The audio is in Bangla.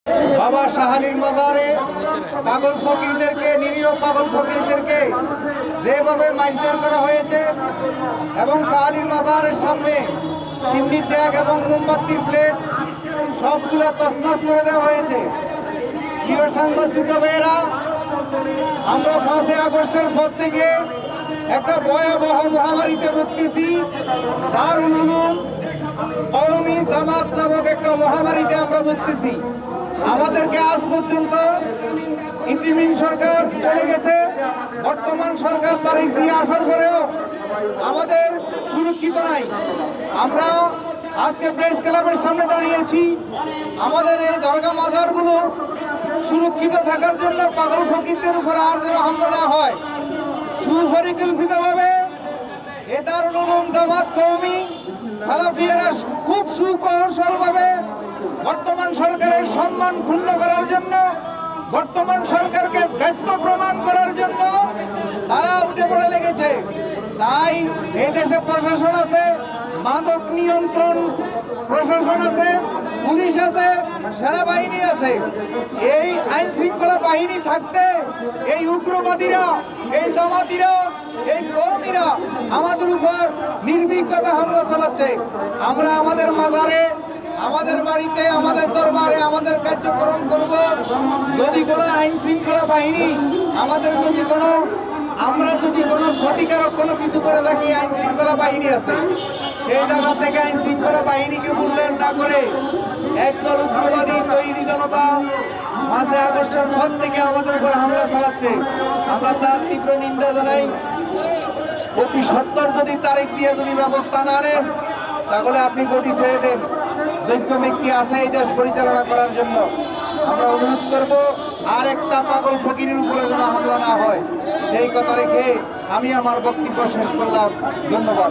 বাবা শাহ আলীর মাজারে পাগল ফকিরদেরকে, নিরীহ পাগল ফকিরদেরকে যেভাবে মারধর করা হয়েছে এবং শাহ আলীর মাজারের সামনে সিন্ডির ট্যাগ এবং মোমবাতির প্লেট সবগুলা তছনছ করে দেওয়া হয়েছে। প্রিয় সাংবাদিক ভাইয়েরা, আমরা 5 আগস্টের পর থেকে একটা ভয়াবহ মহামারীতে ভুগতেছি। দারুল উলুম কওমি জামাত নামক একটা মহামারীতে আমরা ভুগতেছি। আমাদেরকে আজ পর্যন্ত ইন্টিরিম সরকার চলে গেছে, বর্তমান সরকার তারেক জিয়া আসার পরেও আমাদের সুরক্ষিত নাই। আমরা আজকে প্রেস ক্লাবের সামনে দাঁড়িয়েছি। আমাদের এই দরগা মাজারগুলো সুরক্ষিত থাকার জন্য পাগল ফকিরদের উপর আর যেন হামলা না হয়, সুপরিকল্পিতভাবে এ দারুল উলুম জামাত কওমি সালাফিয়ারা খুব সুকৌশলভাবে বর্তমান সরকারের সম্মান ক্ষুণ্ণ করার জন্য, বর্তমান সরকারকে ব্যর্থ প্রমাণ করার জন্য তারা উঠে পড়ে লেগেছে। তাই এই দেশে প্রশাসন আছে, মাদক নিয়ন্ত্রণ প্রশাসন আছে, পুলিশ আছে, সেনাবাহিনী আছে। এই আইন শৃঙ্খলা বাহিনী থাকতে এই উগ্রবাদীরা, এই জামাতিরা, এই কর্মীরা আমাদের উপর নির্ভীকভাবে হামলা চালাচ্ছে। আমরা আমাদের মাজারে, আমাদের বাড়িতে, আমাদের দরবারে আমাদের কার্যক্রম করব। যদি কোনো আইন শৃঙ্খলা বাহিনী আমরা যদি কোনো ক্ষতিকারক কোনো কিছু করে থাকি, আইন শৃঙ্খলা বাহিনী আছে, সেই জায়গা থেকে আইন শৃঙ্খলা বাহিনীকে মূল্যায়ন না করে একদল উগ্রবাদী তৈরি জনতা 5 আগস্টের পর থেকে আমাদের উপর হামলা চালাচ্ছে। আমরা তার তীব্র নিন্দা জানাই। অতি সত্বর যদি তারেক জিয়া যদি ব্যবস্থা না নেন, তাহলে আপনি গতি ছেড়ে দেন। যোগ্য ব্যক্তি আছে এই দেশ পরিচালনা করার জন্য। আমরা অনুরোধ করব আর একটা পাগল ফকিরের উপরে যেন হামলা না হয়, সেই কথা রেখে আমি আমার বক্তব্য শেষ করলাম। ধন্যবাদ।